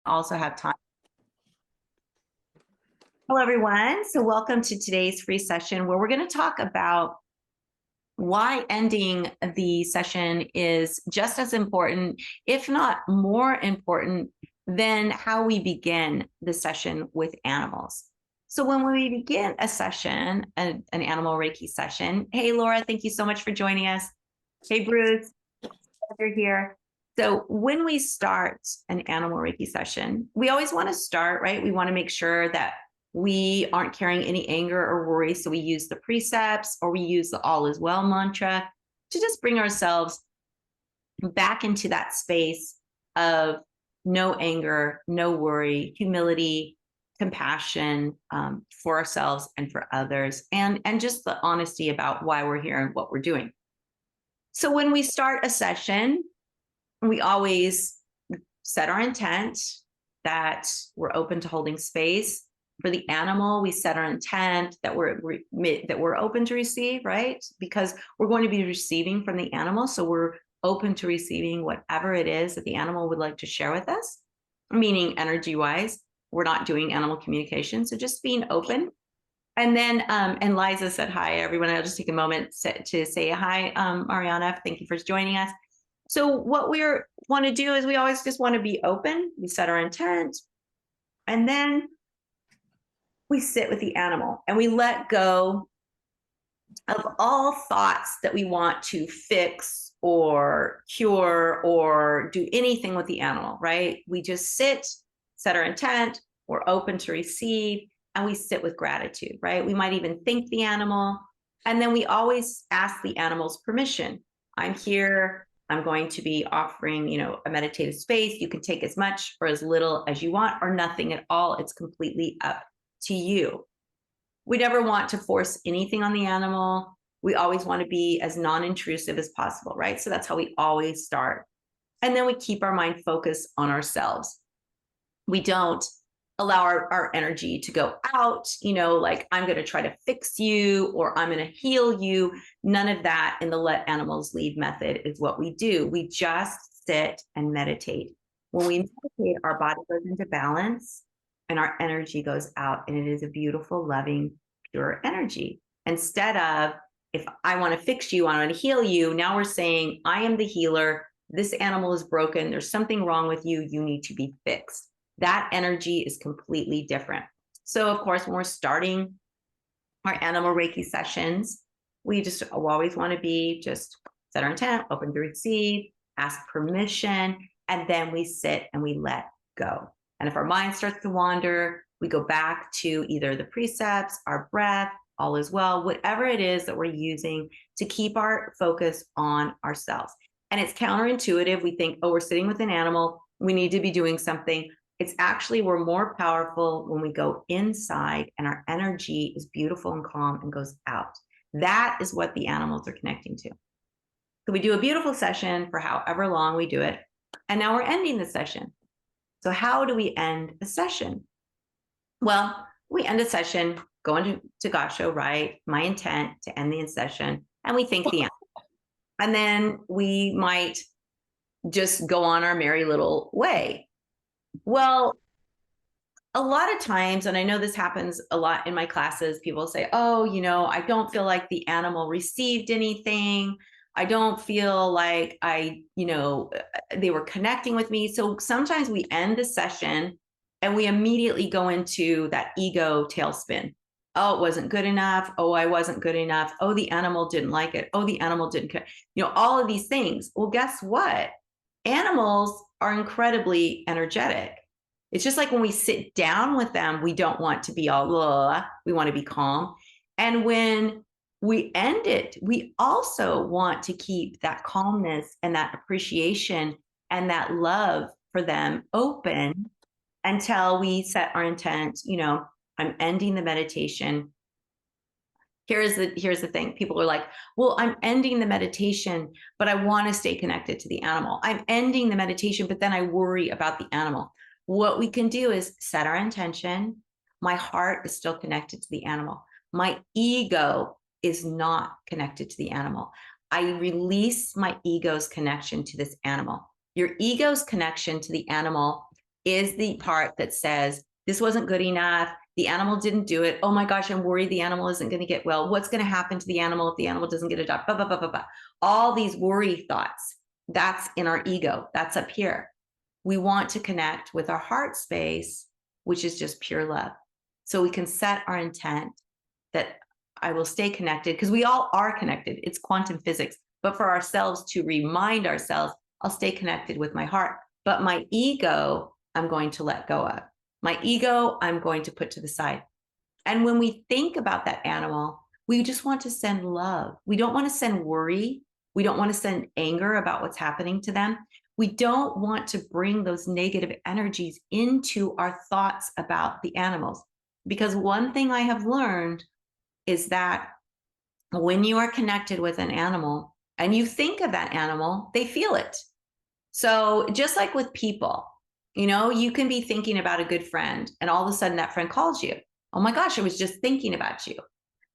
also have time. Hello, everyone. So welcome to today's free session where we're going to talk about why ending the session is just as important, if not more important, than how we begin the session with animals. So when we begin a session, an Animal Reiki session, hey, Laura, thank you so much for joining us. Hey, Bruce, you're here. So when we start an Animal Reiki session, we always want to start, right? We want to make sure that we aren't carrying any anger or worry. So we use the precepts or we use the all is well mantra to just bring ourselves back into that space of no anger, no worry, humility, compassion for ourselves and for others, and just the honesty about why we're here and what we're doing. So when we start a session, we always set our intent that we're open to holding space. For the animal, we set our intent that we're open to receive, right? Because we're going to be receiving from the animal, so we're open to receiving whatever it is that the animal would like to share with us, meaning energy-wise. We're not doing animal communication, so just being open. And then, and Liza said hi, everyone. I'll just take a moment to say hi, Mariana. Thank you for joining us. So what we want to do is we always just want to be open. We set our intent, and then we sit with the animal and we let go of all thoughts that we want to fix or cure or do anything with the animal, right? We just sit, set our intent, we're open to receive, and we sit with gratitude, right? We might even thank the animal. And then we always ask the animal's permission. I'm here. I'm going to be offering, a meditative space. You can take as much or as little as you want or nothing at all. It's completely up to you. We never want to force anything on the animal. We always want to be as non-intrusive as possible, right? So that's how we always start. And then we keep our mind focused on ourselves. We don't allow our energy to go out, like I'm going to try to fix you or I'm going to heal you. None of that in the let animals lead method is what we do. We just sit and meditate. When we meditate, our body goes into balance and our energy goes out, and it is a beautiful, loving, pure energy. Instead of, if I want to fix you, I want to heal you, now we're saying, I am the healer. This animal is broken. There's something wrong with you. You need to be fixed. That energy is completely different. So of course, when we're starting our Animal Reiki sessions, we always want to be just set our intent, open to receive, ask permission, and then we sit and we let go. And if our mind starts to wander, we go back to either the precepts, our breath, all is well, whatever it is that we're using to keep our focus on ourselves. And it's counterintuitive. We think, oh, we're sitting with an animal. We need to be doing something. It's actually, we're more powerful when we go inside and our energy is beautiful and calm and goes out. That is what the animals are connecting to. So we do a beautiful session for however long we do it. And now we're ending the session. So how do we end a session? Well, we end a session going to Gasho, right? My intent to end the session, and we thank the animal. And then we might just go on our merry little way. Well, a lot of times, and I know this happens a lot in my classes, people say, oh, I don't feel like the animal received anything. I don't feel like they were connecting with me. So sometimes we end the session and we immediately go into that ego tailspin. Oh, it wasn't good enough. Oh, I wasn't good enough. Oh, the animal didn't like it. Oh, the animal didn't, all of these things. Well, guess what? Animals are incredibly energetic. It's just like when we sit down with them, we don't want to be all, blah, we want to be calm. And when we end it, we also want to keep that calmness and that appreciation and that love for them open until we set our intent, I'm ending the meditation. Here's the thing. People are like, well, I'm ending the meditation, but I want to stay connected to the animal. I'm ending the meditation, but then I worry about the animal. What we can do is set our intention. My heart is still connected to the animal. My ego is not connected to the animal. I release my ego's connection to this animal. Your ego's connection to the animal is the part that says, this wasn't good enough. The animal didn't do it. Oh my gosh, I'm worried the animal isn't going to get well. What's going to happen to the animal if the animal doesn't get a job? Blah, blah, blah, blah, blah. All these worry thoughts, that's in our ego. That's up here. We want to connect with our heart space, which is just pure love. So we can set our intent that I will stay connected, because we all are connected. It's quantum physics. But for ourselves to remind ourselves, I'll stay connected with my heart. But my ego, I'm going to let go of. My ego, I'm going to put to the side. And when we think about that animal, we just want to send love. We don't want to send worry. We don't want to send anger about what's happening to them. We don't want to bring those negative energies into our thoughts about the animals. Because one thing I have learned is that when you are connected with an animal and you think of that animal, they feel it. So just like with people, you can be thinking about a good friend and all of a sudden that friend calls you. Oh my gosh, I was just thinking about you.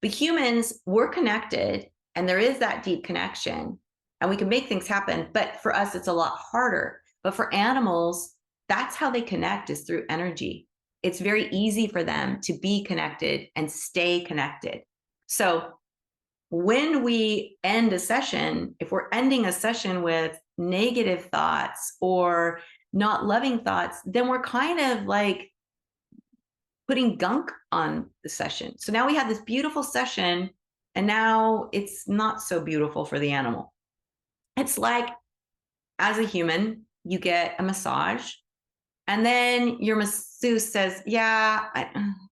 But humans, we're connected and there is that deep connection and we can make things happen. But for us, it's a lot harder. But for animals, that's how they connect, is through energy. It's very easy for them to be connected and stay connected. So when we end a session, if we're ending a session with negative thoughts or not loving thoughts, then we're kind of like putting gunk on the session. So now we have this beautiful session and now it's not so beautiful for the animal. It's like, as a human, you get a massage and then your masseuse says, yeah,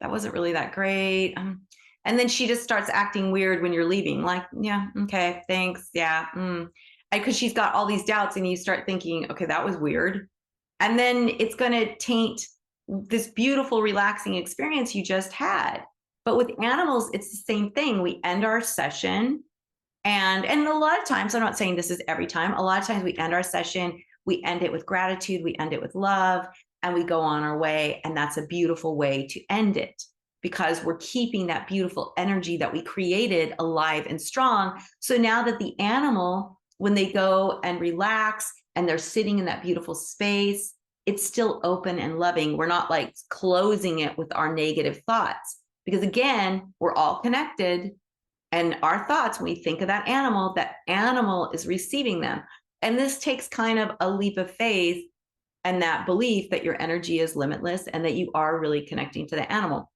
that wasn't really that great. And then she just starts acting weird when you're leaving. Like, yeah, okay, thanks. Yeah. Because she's got all these doubts and you start thinking, okay, that was weird. And then it's going to taint this beautiful, relaxing experience you just had. But with animals, it's the same thing. We end our session. And a lot of times, I'm not saying this is every time, a lot of times we end our session, we end it with gratitude, we end it with love, and we go on our way. And that's a beautiful way to end it, because we're keeping that beautiful energy that we created alive and strong. So now that the animal, when they go and relax and they're sitting in that beautiful space, it's still open and loving. We're not like closing it with our negative thoughts, because again, we're all connected. And our thoughts, when we think of that animal is receiving them. And this takes kind of a leap of faith and that belief that your energy is limitless and that you are really connecting to the animal.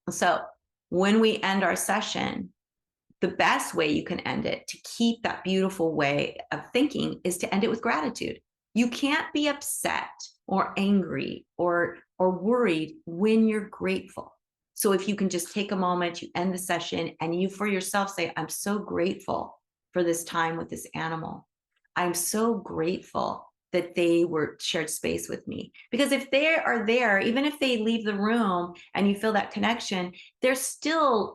So when we end our session, the best way you can end it to keep that beautiful way of thinking is to end it with gratitude. You can't be upset or angry or worried when you're grateful. So if you can just take a moment, you end the session and you for yourself say, I'm so grateful for this time with this animal. I'm so grateful that they were shared space with me. Because if they are there, even if they leave the room and you feel that connection, they're still,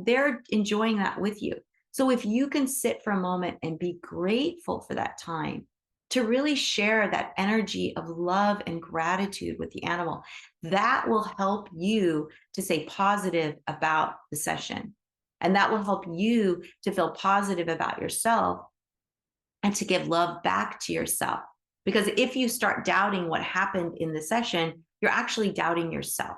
they're enjoying that with you. So if you can sit for a moment and be grateful for that time, to really share that energy of love and gratitude with the animal, that will help you to say positive about the session. And that will help you to feel positive about yourself and to give love back to yourself. Because if you start doubting what happened in the session, you're actually doubting yourself.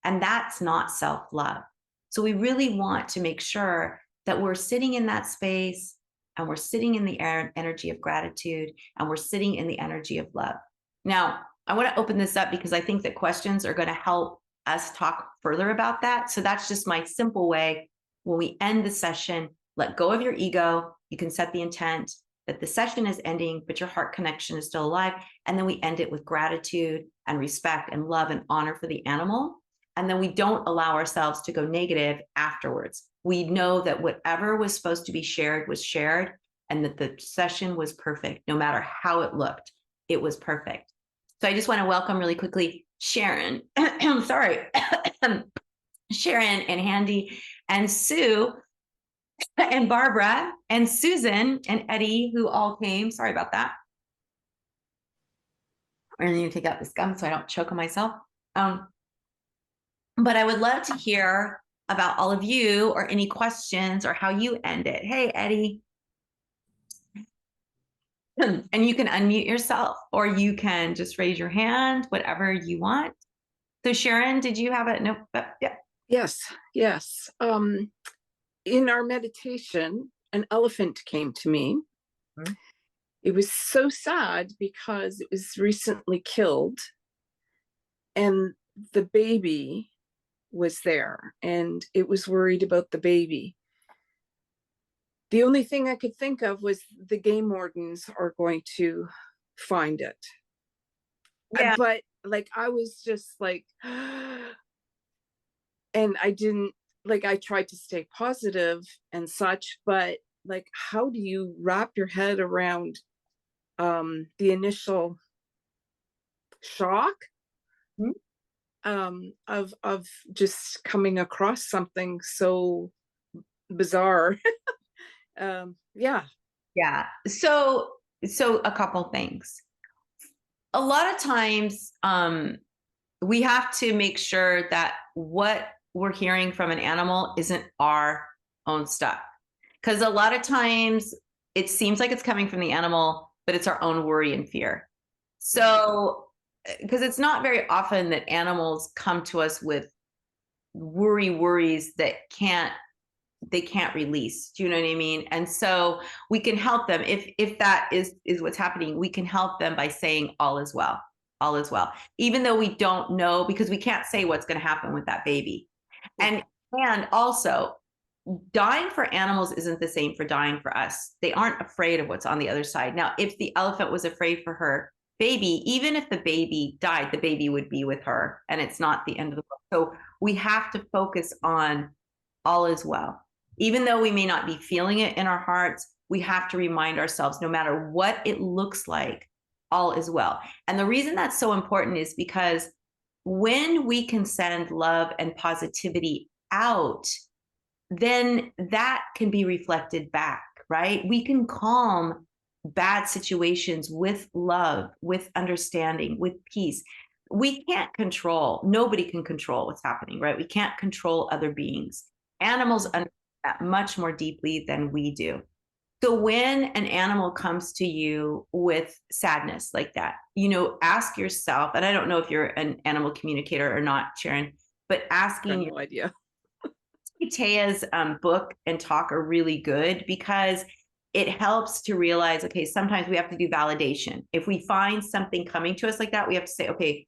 And that's not self-love. So we really want to make sure that we're sitting in that space and we're sitting in the energy of gratitude and we're sitting in the energy of love. Now, I want to open this up because I think that questions are going to help us talk further about that. So that's just my simple way. When we end the session, let go of your ego. You can set the intent that the session is ending, but your heart connection is still alive. And then we end it with gratitude and respect and love and honor for the animal. And then we don't allow ourselves to go negative afterwards. We know that whatever was supposed to be shared was shared and that the session was perfect. No matter how it looked, it was perfect. So I just want to welcome really quickly Sharon, sorry, Sharon and Handy and Sue and Barbara and Susan and Eddie, who all came. Sorry about that. I need to take out this gum so I don't choke on myself. But I would love to hear about all of you or any questions or how you end it. Hey, Eddie. And you can unmute yourself or you can just raise your hand, whatever you want. So Sharon, did you have it? No, yeah. Yes, yes. In our meditation, an elephant came to me. Mhm. It was so sad because it was recently killed, and the baby was there, and it was worried about the baby. The only thing I could think of was the game wardens are going to find it. Yeah. But like, I was just like, and I didn't, like, I tried to stay positive and such, but like, how do you wrap your head around the initial shock Mhm. of just coming across something so bizarre? Yeah. Yeah. So a couple things. A lot of times, we have to make sure that what we're hearing from an animal isn't our own stuff. Because a lot of times it seems like it's coming from the animal, but it's our own worry and fear. So, because it's not very often that animals come to us with worries that they can't release. Do you know what I mean? And so we can help them if that is what's happening. We can help them by saying all is well, all is well, even though we don't know because we can't say what's going to happen with that baby. Yeah. And also, dying for animals isn't the same for dying for us. They aren't afraid of what's on the other side. Now, if the elephant was afraid for her baby, even if the baby died, the baby would be with her, and it's not the end of the world. So we have to focus on all is well. Even though we may not be feeling it in our hearts, we have to remind ourselves no matter what it looks like, all is well. And the reason that's so important is because when we can send love and positivity out, then that can be reflected back, right? We can calm bad situations with love, with understanding, with peace. We can't control, nobody can control what's happening, right? We can't control other beings. Animals understand that much more deeply than we do. So when an animal comes to you with sadness like that, ask yourself, and I don't know if you're an animal communicator or not, Sharon, but Got asking no idea. Taya's book and talk are really good because it helps to realize, okay, sometimes we have to do validation. If we find something coming to us like that, we have to say, okay,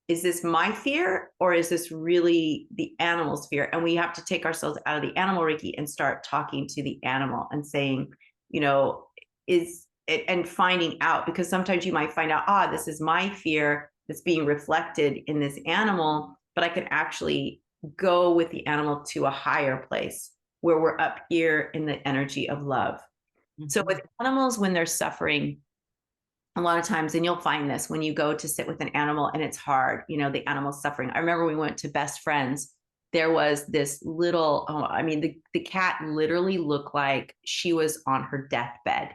is this my fear or is this really the animal's fear? And we have to take ourselves out of the animal Reiki and start talking to the animal and saying, is it, and finding out, because sometimes you might find out, this is my fear that's being reflected in this animal, but I can actually go with the animal to a higher place where we're up here in the energy of love. Mm-hmm. So with animals, when they're suffering, a lot of times, and you'll find this when you go to sit with an animal and it's hard, the animal's suffering. I remember we went to Best Friends. There was this little, the cat literally looked like she was on her deathbed.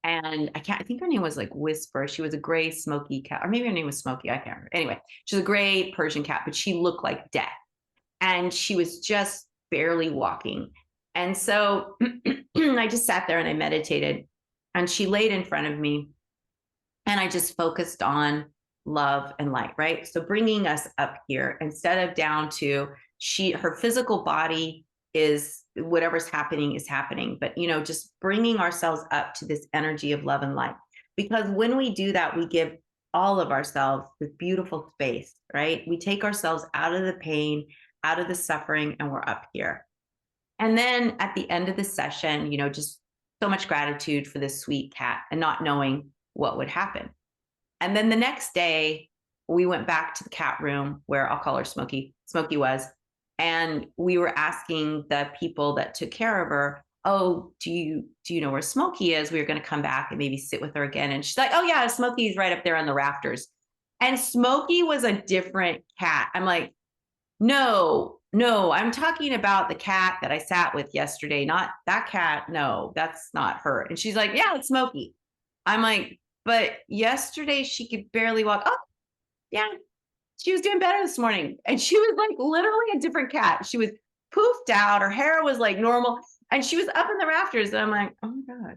And I think her name was like Whisper. She was a gray, smoky cat, or maybe her name was Smoky. I can't remember. Anyway, she's a gray Persian cat, but she looked like death. And she was just barely walking. And so I just sat there and I meditated. And she laid in front of me. And I just focused on love and light, right? So bringing us up here instead of down to her physical body is whatever's happening is happening. But, just bringing ourselves up to this energy of love and light. Because when we do that, we give all of ourselves this beautiful space, right? We take ourselves out of the pain, out of the suffering, and we're up here. And then at the end of the session, just so much gratitude for this sweet cat and not knowing what would happen. And then the next day, we went back to the cat room where I'll call her Smokey. Smokey was. And we were asking the people that took care of her, oh, do you know where Smokey is? We were going to come back and maybe sit with her again. And she's like, oh yeah, Smokey's right up there on the rafters. And Smokey was a different cat. I'm like, no, I'm talking about the cat that I sat with yesterday, not that cat. No, that's not her. And she's like, yeah, it's Smokey. I'm like, but yesterday she could barely walk. Oh, yeah, she was doing better this morning. And she was like literally a different cat. She was poofed out. Her hair was like normal. And she was up in the rafters. And I'm like, oh my God.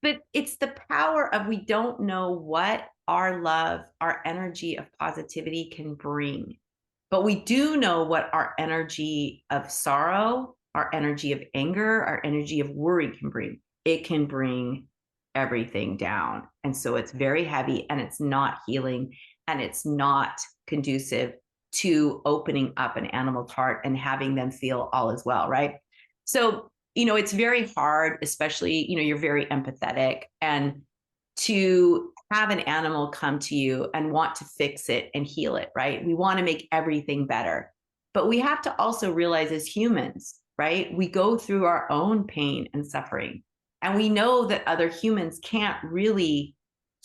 but it's the power of, we don't know what our love, our energy of positivity can bring. But we do know what our energy of sorrow, our energy of anger, our energy of worry can bring. It can bring everything down. And so it's very heavy, and it's not healing, and it's not conducive to opening up an animal's heart and having them feel all is well, right? So, it's very hard, especially, you're very empathetic, and to have an animal come to you and want to fix it and heal it, right? We want to make everything better. But we have to also realize, as humans, right? We go through our own pain and suffering. And we know that other humans can't really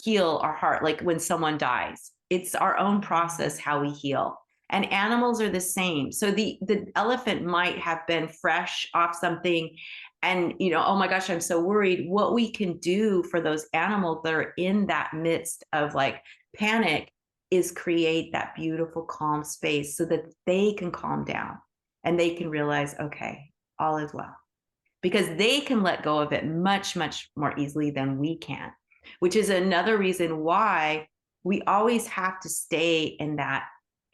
heal our heart. Like when someone dies, it's our own process how we heal. And animals are the same. So the elephant might have been fresh off something, and oh my gosh, I'm so worried. What we can do for those animals that are in that midst of like panic is create that beautiful calm space so that they can calm down and they can realize, okay, all is well, because they can let go of it much, much more easily than we can, which is another reason why we always have to stay in that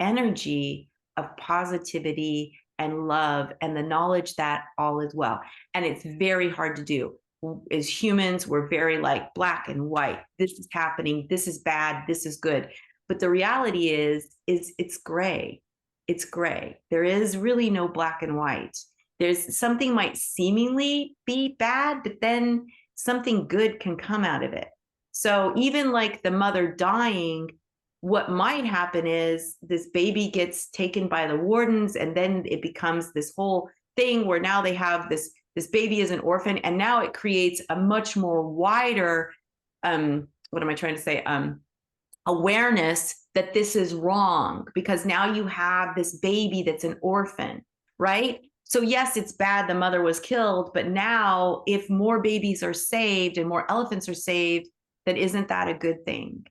energy of positivity and love and the knowledge that all is well. And it's very hard to do. As humans, we're very like black and white. This is happening. This is bad. This is good. But the reality is it's gray. It's gray. There is really no black and white. There's something might seemingly be bad, but then something good can come out of it. So even like the mother dying, what might happen is this baby gets taken by the wardens, and then it becomes this whole thing where now they have this baby as an orphan, and now it creates a much more wider what am I trying to say, awareness that this is wrong, because now you have this baby that's an orphan, right? So yes, it's bad the mother was killed, but now if more babies are saved and more elephants are saved, then isn't that a good thing?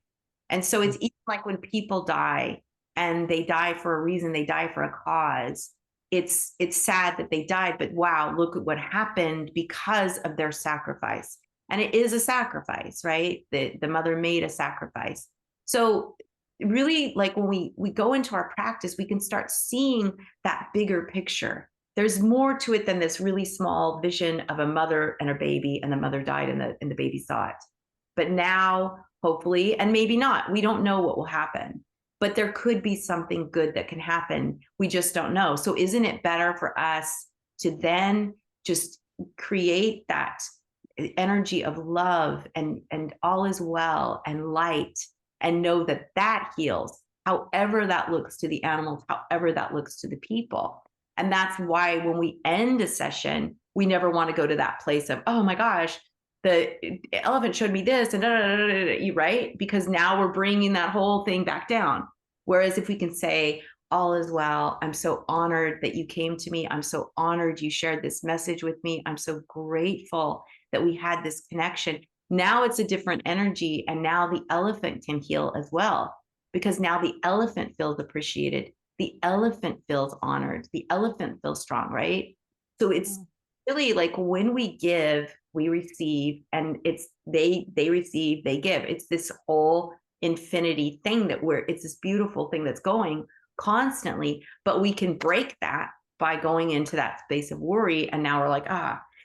And so it's even like when people die, and they die for a reason, they die for a cause. It's sad that they died, but wow, look at what happened because of their sacrifice. And it is a sacrifice, right? The mother made a sacrifice. So really, like when we go into our practice, we can start seeing that bigger picture. There's more to it than this really small vision of a mother and a baby, and the mother died and the baby saw it. But now, hopefully, and maybe not, we don't know what will happen, but there could be something good that can happen. We just don't know. So isn't it better for us to then just create that energy of love and all is well and light, and know that that heals, however that looks to the animals, however that looks to the people. And that's why when we end a session, we never want to go to that place of, oh my gosh, the elephant showed me this and right? Because now we're bringing that whole thing back down. Whereas if we can say, all is well, I'm so honored that you came to me. I'm so honored you shared this message with me. I'm so grateful that we had this connection. Now it's a different energy. And now the elephant can heal as well, because now the elephant feels appreciated. The elephant feels honored. The elephant feels strong, right? So it's really like when we give, we receive, and it's they receive, they give. It's this whole infinity thing it's this beautiful thing that's going constantly, but we can break that by going into that space of worry. And now we're like,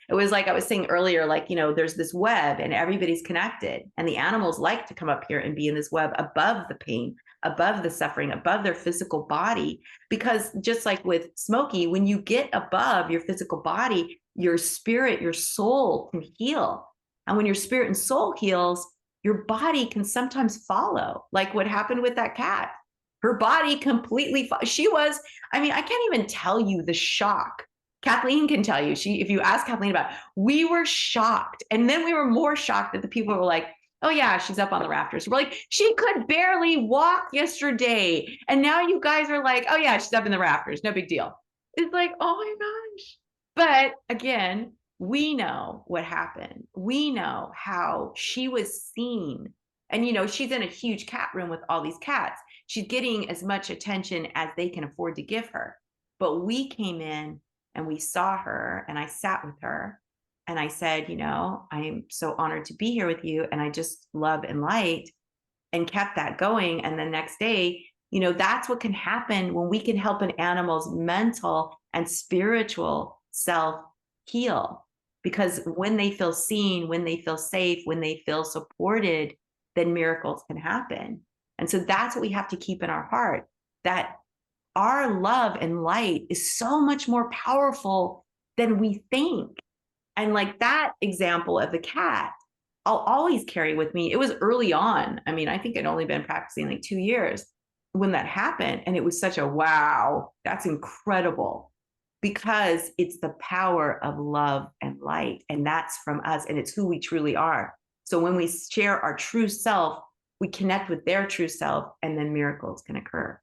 it was like I was saying earlier, like, there's this web and everybody's connected, and the animals like to come up here and be in this web above the pain, above the suffering, above their physical body. Because just like with Smokey, when you get above your physical body, your spirit, your soul can heal. And when your spirit and soul heals, your body can sometimes follow, like what happened with that cat. Her body completely, I can't even tell you the shock. Kathleen can tell you, if you ask Kathleen about it, we were shocked. And then we were more shocked that the people were like, oh yeah, she's up on the rafters. We're like, she could barely walk yesterday. And now you guys are like, oh yeah, she's up in the rafters. No big deal. It's like, oh my gosh. But again, we know what happened. We know how she was seen. And, she's in a huge cat room with all these cats. She's getting as much attention as they can afford to give her. But we came in and we saw her, and I sat with her, and I said, I'm so honored to be here with you. And I just love and light, and kept that going. And the next day, that's what can happen when we can help an animal's mental and spiritual self heal. Because when they feel seen, when they feel safe, when they feel supported, then miracles can happen. And so that's what we have to keep in our heart, that our love and light is so much more powerful than we think. And like that example of the cat, I'll always carry with me. It was early on. I mean, I think I'd only been practicing like 2 years when that happened. And it was such a wow, that's incredible, because it's the power of love and light. And that's from us. And it's who we truly are. So when we share our true self, we connect with their true self, and then miracles can occur.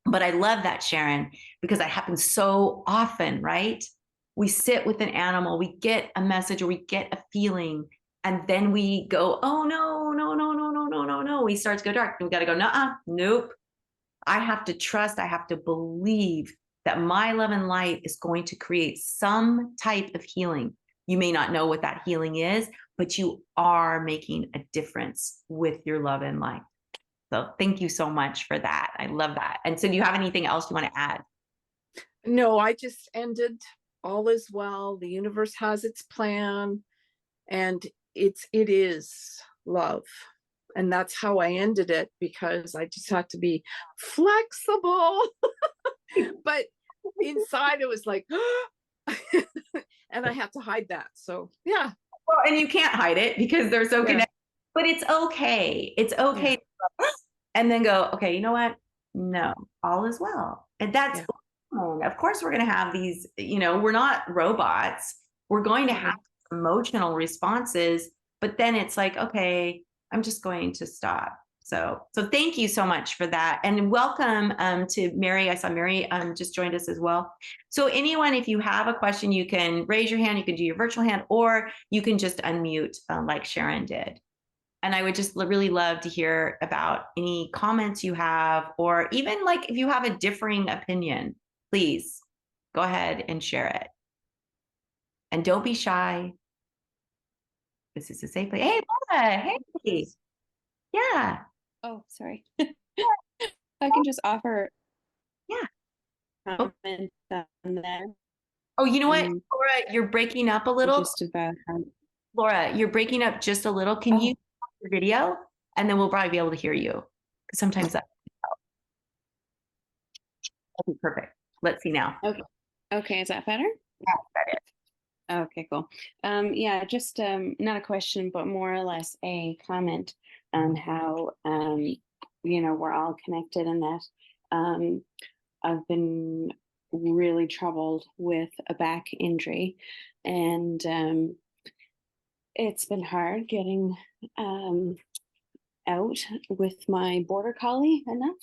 But I love that, Sharon, because that happens so often, right? We sit with an animal, we get a message or we get a feeling, and then we go, oh no, no, no, no, no, no, no, no. We start to go dark. We got to go, nah, nope. I have to trust, I have to believe that my love and light is going to create some type of healing. You may not know what that healing is, but you are making a difference with your love and light. So thank you so much for that. I love that. And so do you have anything else you want to add? No, I just ended. All is well. The universe has its plan, and it is love. And that's how I ended it, because I just had to be flexible. But inside it was like, and I had to hide that. So yeah. Well, and you can't hide it because they're so Yeah. connected. But it's okay. It's okay. Yeah. And then go, okay, you know what? No, all is well. And that's Yeah. of course we're going to have these, we're not robots. We're going to have emotional responses, but then it's like, okay, I'm just going to stop. So thank you so much for that. And welcome to Mary. I saw Mary just joined us as well. So anyone, if you have a question, you can raise your hand, you can do your virtual hand, or you can just unmute like Sharon did. And I would just really love to hear about any comments you have, or even like if you have a differing opinion, please go ahead and share it. And don't be shy. This is a safe place. Hey, Laura. Hey. Yeah. Oh, sorry. I can just offer Yeah. comment on there. Oh, you know what, Laura, you're breaking up a little. Just about how. Laura, you're breaking up just a little. Can you stop your video? And then we'll probably be able to hear you. Because sometimes that. Okay, perfect. Let's see now. Okay. Okay, is that better? Yeah, that is. Okay, cool. Yeah, just not a question, but more or less a comment on how we're all connected, and that I've been really troubled with a back injury, and it's been hard getting out with my border collie enough.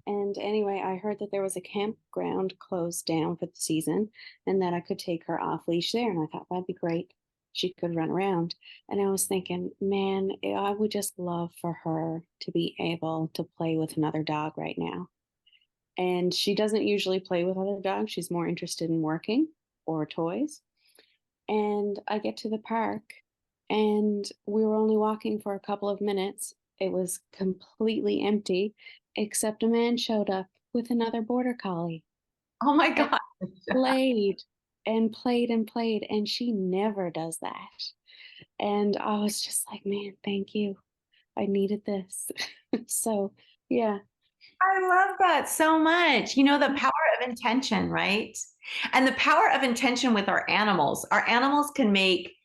And anyway, I heard that there was a campground closed down for the season, and that I could take her off leash there. And I thought that'd be great. She could run around. And I was thinking, man, I would just love for her to be able to play with another dog right now. And she doesn't usually play with other dogs. She's more interested in working or toys. And I get to the park, and we were only walking for a couple of minutes. It was completely empty, except a man showed up with another border collie. Oh my God. Played and played and played, and she never does that. And I was just like, man, thank you. I needed this. So, yeah. I love that so much. The power of intention, right? And the power of intention with our animals. Our animals can make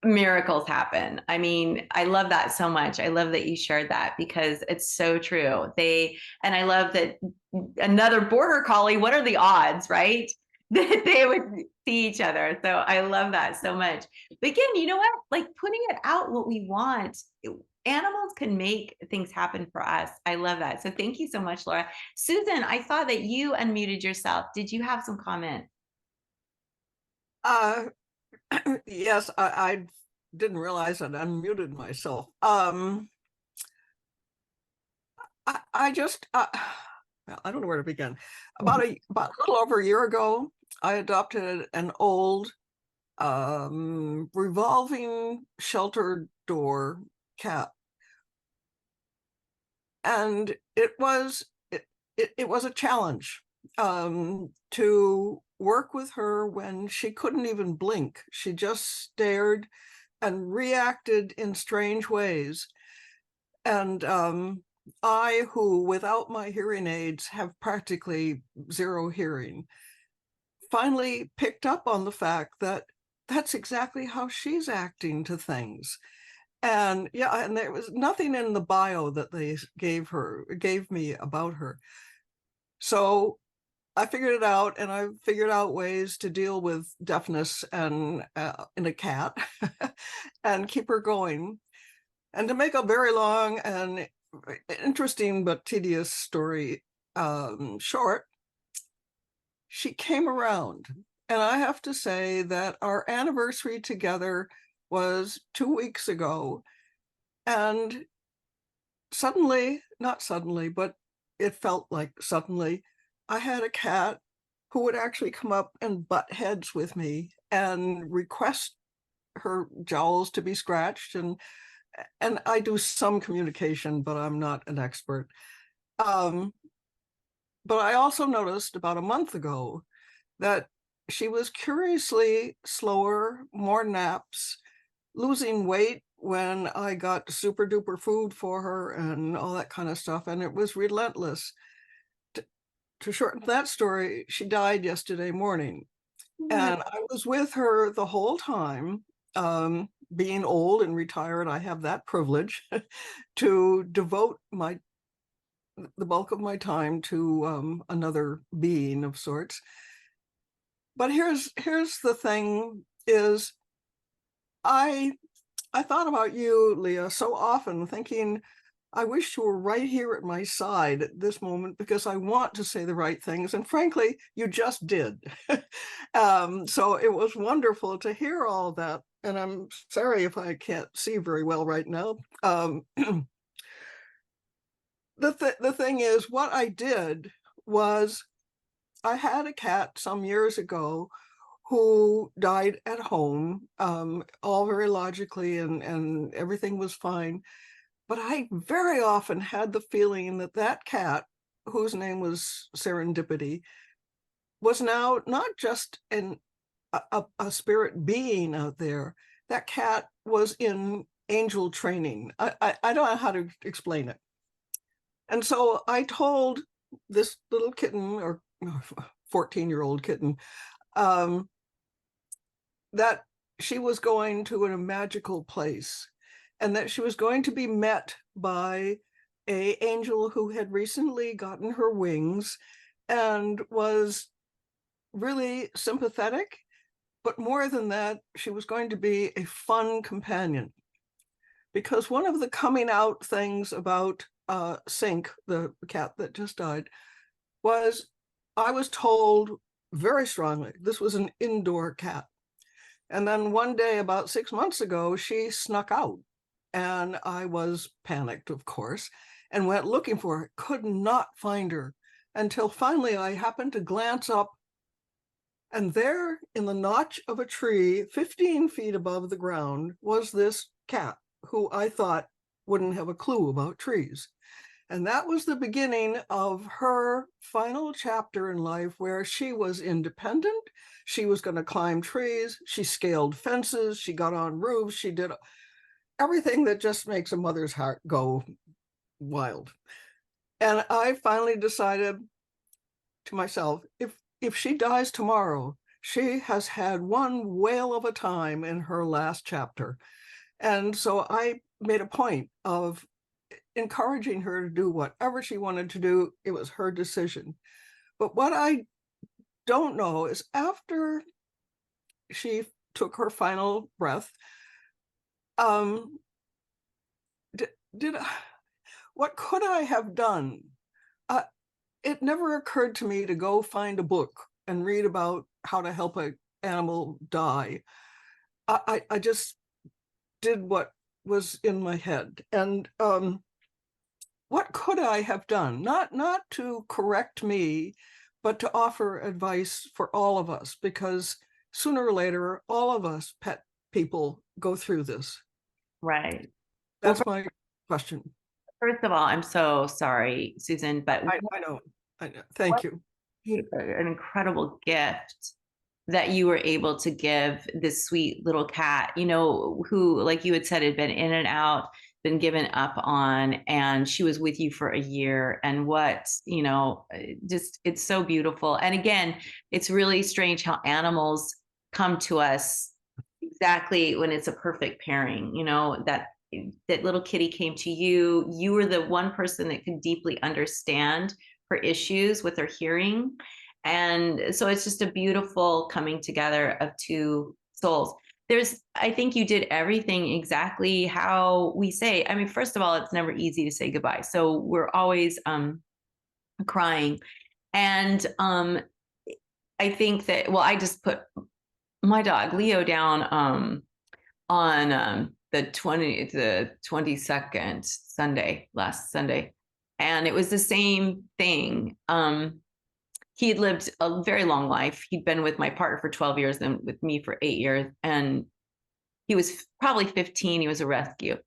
miracles happen. I mean, I love that so much. I love that you shared that, because it's so true. And I love that another border collie, what are the odds, right? That they would see each other. So I love that so much. But again, you know what? Like putting it out what we want, animals can make things happen for us. I love that. So thank you so much, Laura. Susan, I saw that you unmuted yourself. Did you have some comment? Yes, I didn't realize I'd unmuted myself. I just, well, I don't know where to begin. About a little over a year ago, I adopted an old revolving shelter door cat. And it was a challenge to work with her when she couldn't even blink. She just stared and reacted in strange ways. And I, who without my hearing aids have practically zero hearing, finally picked up on the fact that that's exactly how she's acting to things. And yeah, and there was nothing in the bio that they gave me about her. So I figured it out, and I figured out ways to deal with deafness and in a cat and keep her going. And to make a very long and interesting but tedious story short, she came around. And I have to say that our anniversary together was 2 weeks ago. And suddenly, not suddenly, but it felt like suddenly, I had a cat who would actually come up and butt heads with me and request her jowls to be scratched. And I do some communication, but I'm not an expert. But I also noticed about a month ago that she was curiously slower, more naps, losing weight when I got super duper food for her and all that kind of stuff. And it was relentless. To shorten that story, she died yesterday morning. And I was with her the whole time. Being old and retired, I have that privilege to devote the bulk of my time to another being of sorts. But here's the thing is, I thought about you, Leah, so often, thinking, I wish you were right here at my side at this moment, because I want to say the right things. And frankly, you just did. So it was wonderful to hear all that. And I'm sorry if I can't see very well right now. The thing is, what I did was, I had a cat some years ago who died at home, all very logically, and everything was fine. But I very often had the feeling that that cat, whose name was Serendipity, was now not just a spirit being out there. That cat was in angel training. I don't know how to explain it. And so I told this little kitten, or 14-year-old kitten, that she was going to a magical place, and that she was going to be met by an angel who had recently gotten her wings and was really sympathetic. But more than that, she was going to be a fun companion. Because one of the coming out things about Sink, the cat that just died, was, I was told very strongly this was an indoor cat. And then one day, about 6 months ago, she snuck out. And I was panicked, of course, and went looking for her, could not find her, until finally I happened to glance up. And there, in the notch of a tree, 15 feet above the ground, was this cat who I thought wouldn't have a clue about trees. And that was the beginning of her final chapter in life, where she was independent. She was going to climb trees. She scaled fences. She got on roofs. She did everything that just makes a mother's heart go wild. And I finally decided to myself, if she dies tomorrow, she has had one whale of a time in her last chapter. And so I made a point of encouraging her to do whatever she wanted to do. It was her decision. But what I don't know is, after she took her final breath, what could I have done? It never occurred to me to go find a book and read about how to help an animal die. I just did what was in my head. And what could I have done? Not to correct me, but to offer advice for all of us, because sooner or later, all of us pet people go through this. Right. Well, That's my question. first of all, I'm so sorry, Susan, but I know. Thank you. an incredible gift that you were able to give this sweet little cat, who, like you had said, had been in and out, been given up on, and she was with you for a year. And just it's so beautiful. And again, it's really strange how animals come to us exactly when it's a perfect pairing, that little kitty came to you. You were the one person that could deeply understand her issues with her hearing. And so it's just a beautiful coming together of two souls. I think you did everything exactly how we say. I mean, first of all, it's never easy to say goodbye. So we're always crying. And I think that, well, I just put my dog Leo down on the 22nd last Sunday. And it was the same thing. He had lived a very long life. He'd been with my partner for 12 years and with me for 8 years. And he was probably 15. He was a rescue.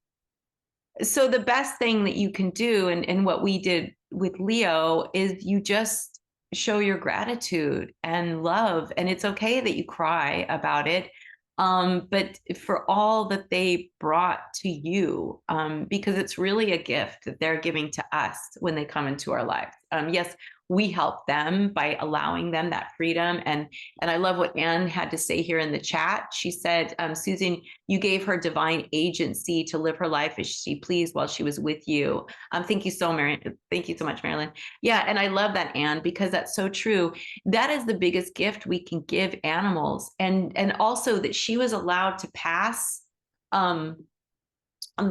So the best thing that you can do, and what we did with Leo, is you just show your gratitude and love. And it's okay that you cry about it. But for all that they brought to you, because it's really a gift that they're giving to us when they come into our lives. Yes, we help them by allowing them that freedom. And I love what Anne had to say here in the chat. She said, Susan, you gave her divine agency to live her life as she pleased while she was with you. Thank you so much, Marilyn. Yeah, and I love that, Anne, because that's so true. That is the biggest gift we can give animals. And also that she was allowed to pass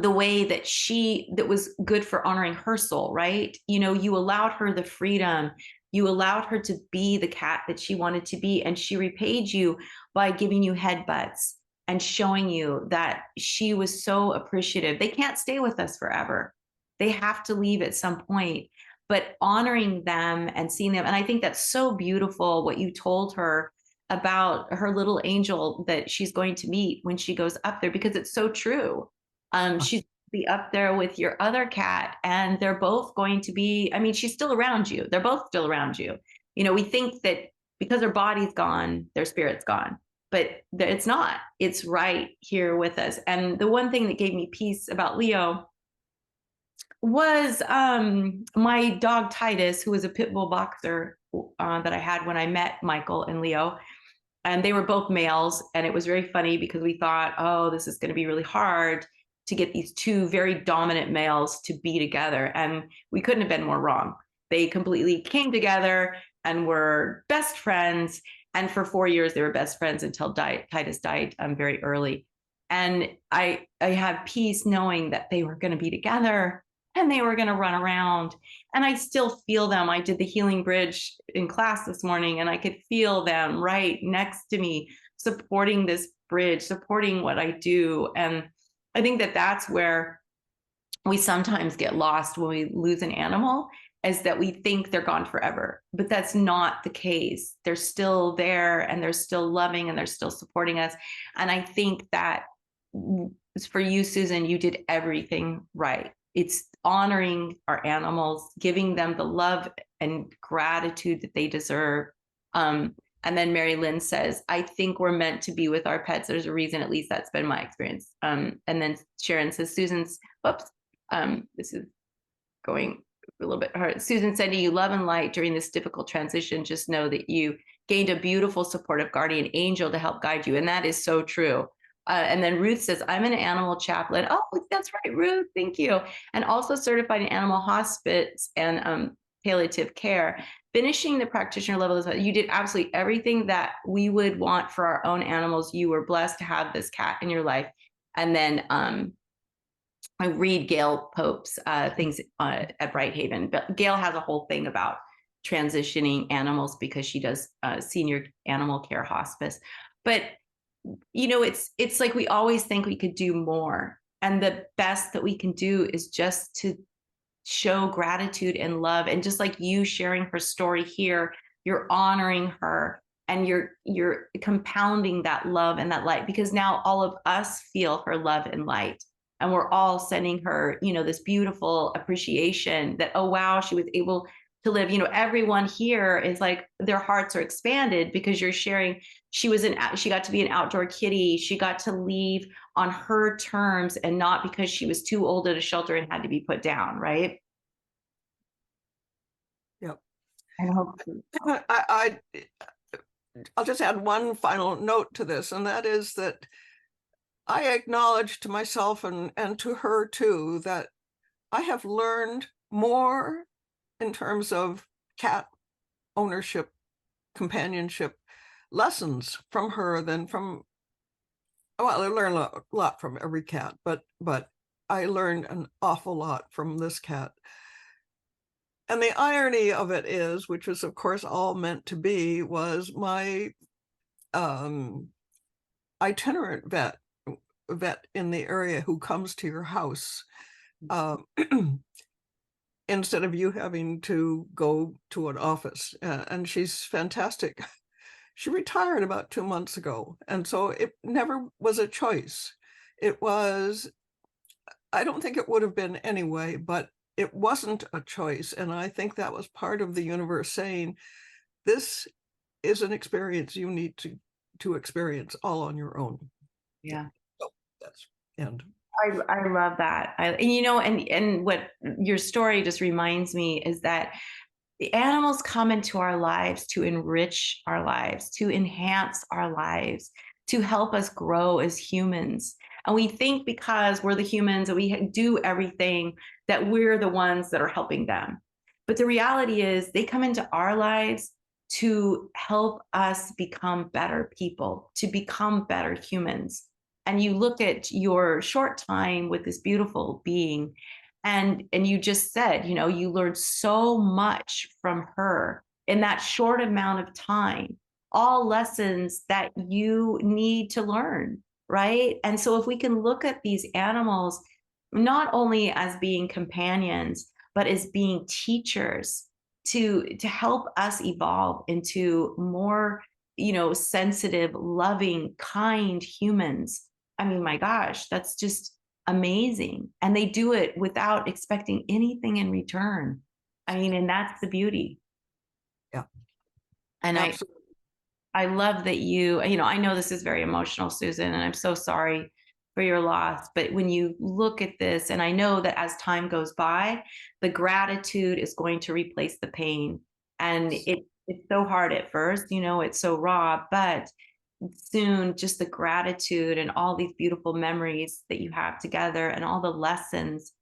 the way that was good for honoring her soul, right? You allowed her the freedom. You allowed her to be the cat that she wanted to be. And she repaid you by giving you headbutts and showing you that she was so appreciative. They can't stay with us forever. They have to leave at some point, but honoring them and seeing them. And I think that's so beautiful what you told her about her little angel that she's going to meet when she goes up there, because it's so true. She's be up there with your other cat, and they're both going to be, I mean, she's still around you. They're both still around you. We think that because her body's gone, their spirit's gone, but it's not. It's right here with us. And the one thing that gave me peace about Leo was my dog Titus, who was a pit bull boxer that I had when I met Michael and Leo. And they were both males. And it was very funny because we thought, oh, this is going to be really hard to get these two very dominant males to be together. And we couldn't have been more wrong. They completely came together and were best friends. And for 4 years, they were best friends until Titus died very early. And I had peace knowing that they were going to be together and they were going to run around. And I still feel them. I did the healing bridge in class this morning, and I could feel them right next to me, supporting this bridge, supporting what I do. And I think that that's where we sometimes get lost when we lose an animal, is that we think they're gone forever, but that's not the case. They're still there, and they're still loving, and they're still supporting us. And I think that for you, Susan, you did everything right. It's honoring our animals, giving them the love and gratitude that they deserve. And then Mary Lynn says, I think we're meant to be with our pets. There's a reason, at least that's been my experience. And then Sharon says, this is going a little bit hard. Susan said, you love and light during this difficult transition. Just know that you gained a beautiful, supportive guardian angel to help guide you. And that is so true. And then Ruth says, I'm an animal chaplain. Oh, that's right, Ruth. Thank you. And also certified in animal hospice and palliative care. Finishing the practitioner level, you did absolutely everything that we would want for our own animals. You were blessed to have this cat in your life. And then I read Gail Pope's things at Brighthaven. But Gail has a whole thing about transitioning animals because she does senior animal care hospice. But it's like we always think we could do more. And the best that we can do is just to show gratitude and love. And just like you sharing her story here, you're honoring her and you're compounding that love and that light, because now all of us feel her love and light, and we're all sending her, this beautiful appreciation that, oh wow, she was able to live. Everyone here is like, their hearts are expanded because you're sharing. She got to be an outdoor kitty. She got to leave on her terms and not because she was too old at a shelter and had to be put down, right? Yep. I hope. I'll just add one final note to this, and that is that I acknowledge to myself and to her too that I have learned more in terms of cat ownership, companionship lessons from her than from, well, I learned a lot from every cat, but I learned an awful lot from this cat. And the irony of it is, which was of course all meant to be, was my itinerant vet in the area who comes to your house, instead of you having to go to an office. And she's fantastic. She retired about 2 months ago. And so it never was a choice. It was, I don't think it would have been anyway, but it wasn't a choice. And I think that was part of the universe saying, this is an experience you need to experience all on your own. Yeah. So that's end. I love that. And what your story just reminds me is that the animals come into our lives to enrich our lives, to enhance our lives, to help us grow as humans. And we think because we're the humans and we do everything that we're the ones that are helping them. But the reality is they come into our lives to help us become better people, to become better humans. And you look at your short time with this beautiful being, and you just said, you learned so much from her in that short amount of time, all lessons that you need to learn, right? And so if we can look at these animals not only as being companions, but as being teachers to help us evolve into more, sensitive, loving, kind humans. I mean, my gosh, that's just amazing. And they do it without expecting anything in return. I mean, and that's the beauty. Yeah. And absolutely. I love that I know this is very emotional, Susan, and I'm so sorry for your loss. But when you look at this, and I know that as time goes by, the gratitude is going to replace the pain. And it's so hard at first, it's so raw, but soon just the gratitude and all these beautiful memories that you have together and all the lessons,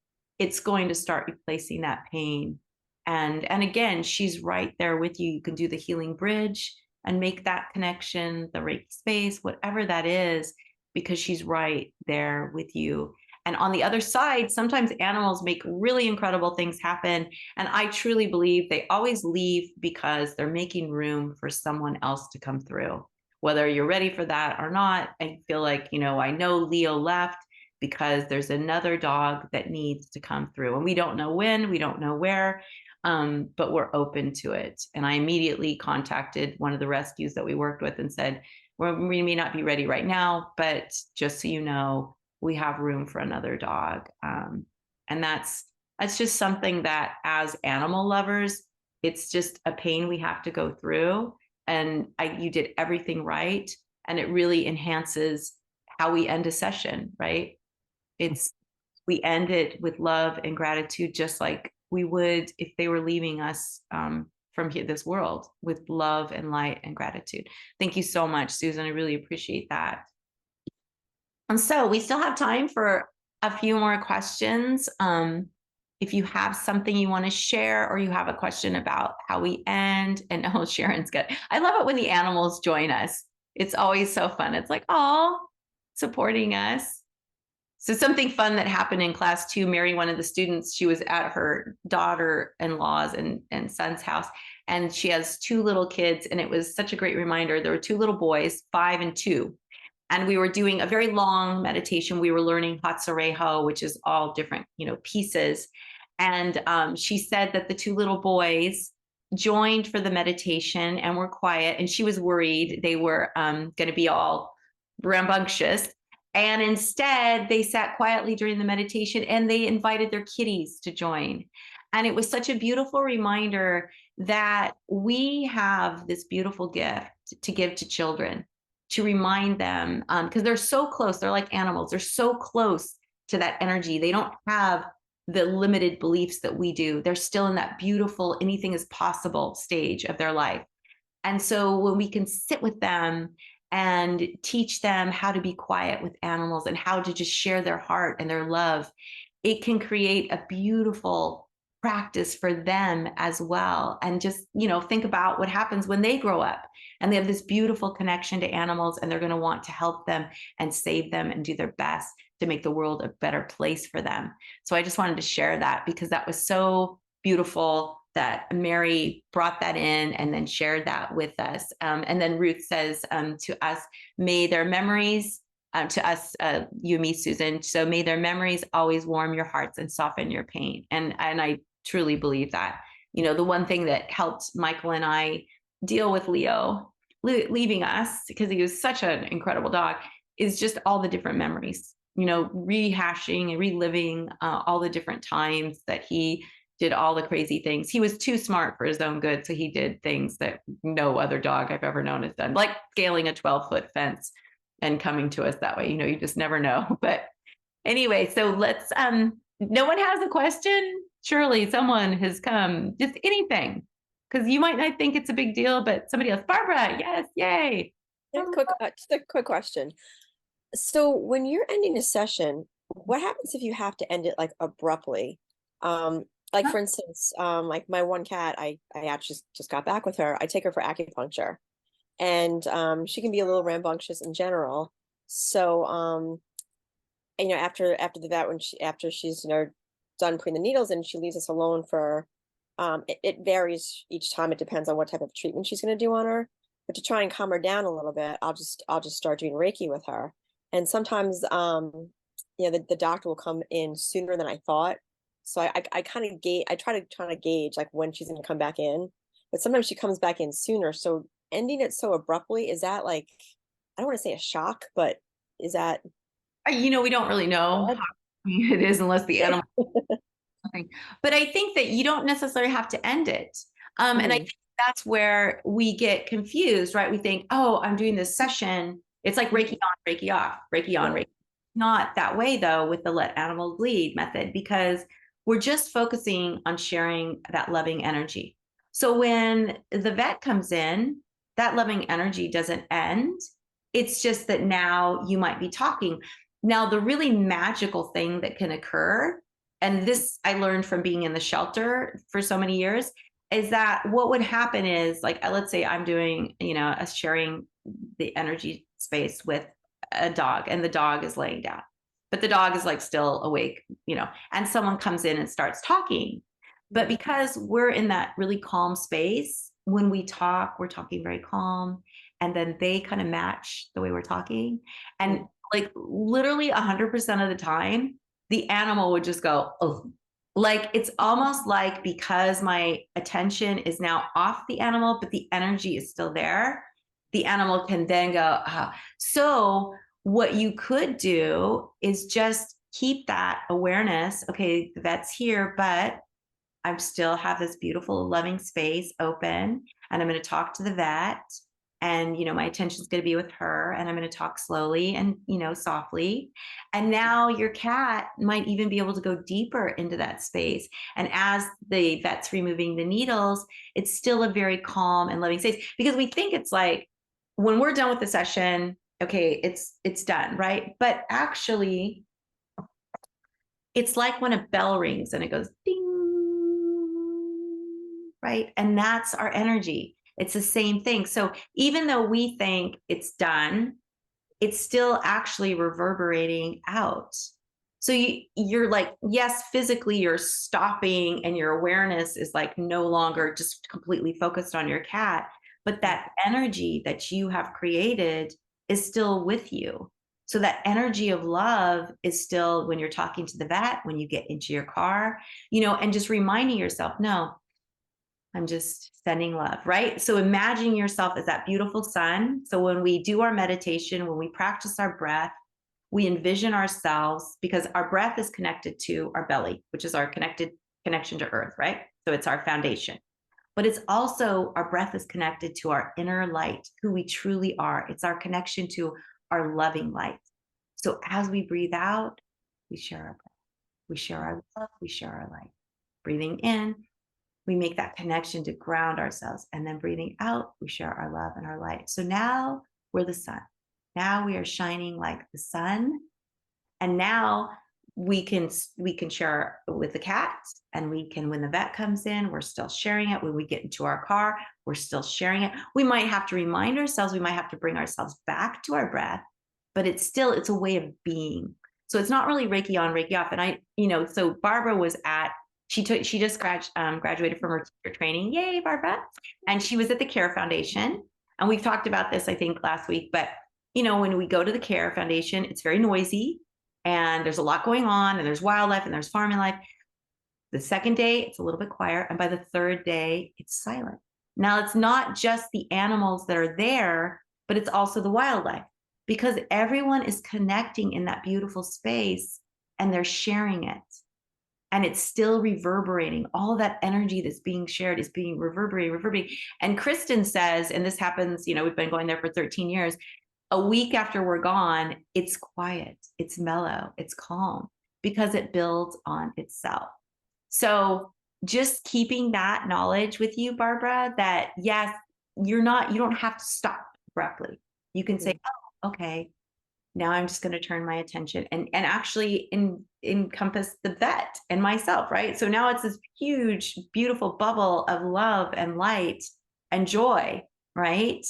it's going to start replacing that pain. And again, she's right there with you. You can do the healing bridge and make that connection, the Reiki space, whatever that is, because she's right there with you. And on the other side, sometimes animals make really incredible things happen. And I truly believe they always leave because they're making room for someone else to come through. Whether you're ready for that or not, I feel like, I know Leo left because there's another dog that needs to come through. And we don't know when, we don't know where, but we're open to it. And I immediately contacted one of the rescues that we worked with and said, well, we may not be ready right now, but just so you know, we have room for another dog. And that's just something that as animal lovers, it's just a pain we have to go through. And you did everything right. And it really enhances how we end a session, right? We end it with love and gratitude, just like we would if they were leaving us from this world, with love and light and gratitude. Thank you so much, Susan. I really appreciate that. And so we still have time for a few more questions. If you have something you want to share, or you have a question about how we end, and oh, Sharon's good. I love it when the animals join us. It's always so fun. It's like, oh, supporting us. So something fun that happened in class too, Mary, one of the students, she was at her daughter-in-law's and son's house, and she has 2 little kids. And it was such a great reminder. There were 2 little boys, 5 and 2. And we were doing a very long meditation. We were learning Hatsureho, which is all different, pieces. And she said that the 2 little boys, joined for the meditation and were quiet, and she was worried they were going to be all rambunctious. And instead, they sat quietly during the meditation and they invited their kitties to join. And it was such a beautiful reminder that we have this beautiful gift to give to children, to remind them, because they're so close. They're like animals. They're so close to that energy. They don't have the limited beliefs that we do. They're still in that beautiful, anything is possible stage of their life. And so when we can sit with them and teach them how to be quiet with animals and how to just share their heart and their love, it can create a beautiful practice for them as well. And just, think about what happens when they grow up and they have this beautiful connection to animals, and they're going to want to help them and save them and do their best to make the world a better place for them. So I just wanted to share that because that was so beautiful that Mary brought that in and then shared that with us. And then Ruth says to us, may their memories, to us, you and me, Susan, so may their memories always warm your hearts and soften your pain. And I truly believe that. The one thing that helped Michael and I deal with Leo leaving us, because he was such an incredible dog, is just all the different memories, rehashing and reliving all the different times that he did all the crazy things. He was too smart for his own good. So he did things that no other dog I've ever known has done, like scaling a 12-foot fence and coming to us that way. You just never know. But anyway, so let's, no one has a question? Surely someone has come, just anything, because you might not think it's a big deal, but somebody else, Barbara, yes, yay. Just a quick question. So when you're ending a session, what happens if you have to end it like abruptly? Like for instance, like my one cat, I actually just got back with her. I take her for acupuncture, and she can be a little rambunctious in general. So after the vet, after she's done putting the needles in, she leaves us alone for it varies each time. It depends on what type of treatment she's going to do on her. But to try and calm her down a little bit, I'll just start doing Reiki with her. And sometimes the doctor will come in sooner than I thought. So I kind of gauge, I try to gauge like when she's going to come back in, but sometimes she comes back in sooner. So ending it so abruptly, is that like, I don't want to say a shock, but is that? We don't really know how it is unless the animal. But I think that you don't necessarily have to end it. And I think that's where we get confused, right? We think, oh, I'm doing this session. It's like Reiki on, Reiki off, Reiki on, Reiki. Not that way though, with the let animals lead method, because we're just focusing on sharing that loving energy. So when the vet comes in, that loving energy doesn't end. It's just that now you might be talking. Now, the really magical thing that can occur, and this I learned from being in the shelter for so many years, is that what would happen is, like, let's say I'm doing, a sharing the energy space with a dog, and the dog is laying down, but the dog is like still awake, and someone comes in and starts talking. But because we're in that really calm space, when we talk, we're talking very calm, and then they kind of match the way we're talking. And like literally 100% of the time, the animal would just go, oh, like it's almost like because my attention is now off the animal, but the energy is still there, the animal can then go, ah. So what you could do is just keep that awareness. Okay, the vet's here, but I still have this beautiful, loving space open, and I'm going to talk to the vet. And, my attention is going to be with her, and I'm going to talk slowly and, softly. And now your cat might even be able to go deeper into that space. And as the vet's removing the needles, it's still a very calm and loving space, because we think it's like when we're done with the session, okay, it's done, right? But actually, it's like when a bell rings and it goes ding, right? And that's our energy. It's the same thing. So even though we think it's done, it's still actually reverberating out. So you're like, yes, physically you're stopping and your awareness is like no longer just completely focused on your cat, but that energy that you have created is still with you. So that energy of love is still when you're talking to the vet, when you get into your car, and just reminding yourself, no, I'm just sending love, right? So imagine yourself as that beautiful sun. So when we do our meditation, when we practice our breath, we envision ourselves, because our breath is connected to our belly, which is our connection to earth, right? So it's our foundation. But it's also, our breath is connected to our inner light, who we truly are. It's our connection to our loving light. So as we breathe out, we share our breath, we share our love, we share our light. Breathing in, we make that connection to ground ourselves. And then breathing out, we share our love and our light. So now we're the sun. Now we are shining like the sun. And now we can share with the cat, and we can, when the vet comes in, we're still sharing it. When we get into our car, we're still sharing it. We might have to remind ourselves, we might have to bring ourselves back to our breath, but it's a way of being. So it's not really Reiki on, Reiki off. And so Barbara was she just graduated from her teacher training. Yay, Barbara. And she was at the Care Foundation. And we've talked about this, I think, last week, but when we go to the Care Foundation, it's very noisy and there's a lot going on, and there's wildlife and there's farming life. The second day, it's a little bit quieter. And by the third day, it's silent. Now, it's not just the animals that are there, but it's also the wildlife, because everyone is connecting in that beautiful space and they're sharing it. And it's still reverberating. All that energy that's being shared is being reverberating. And Kristen says, and this happens, we've been going there for 13 years, a week after we're gone, it's quiet, it's mellow, it's calm, because it builds on itself. So just keeping that knowledge with you, Barbara, that yes, you don't have to stop abruptly. You can say, oh, okay, now I'm just going to turn my attention and actually encompass the vet and myself, right? So now it's this huge, beautiful bubble of love and light and joy, right?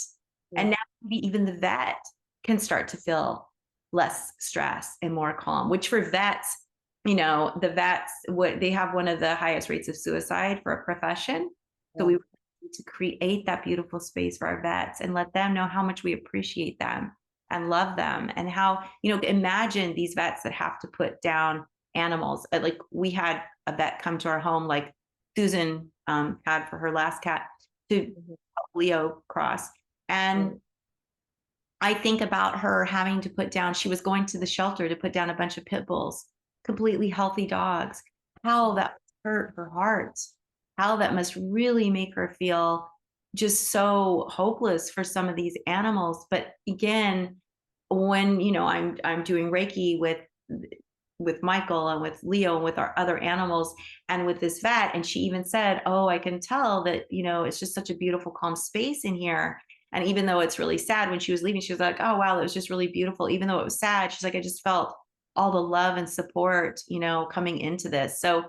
And now maybe even the vet can start to feel less stress and more calm, which for vets, the vets, they have one of the highest rates of suicide for a profession. So we need to create that beautiful space for our vets and let them know how much we appreciate them and love them, and how, imagine these vets that have to put down animals. Like we had a vet come to our home, like Susan had for her last cat, to help Leo cross. And I think about her having to put down, she was going to the shelter to put down a bunch of pit bulls, completely healthy dogs. How that hurt her heart, how that must really make her feel just so hopeless for some of these animals. But again, when I'm doing Reiki with Michael and with Leo and with our other animals and with this vet, and she even said, oh, I can tell that it's just such a beautiful, calm space in here. And even though it's really sad, when she was leaving, she was like, oh wow, it was just really beautiful. Even though it was sad, she's like, I just felt all the love and support coming into this. So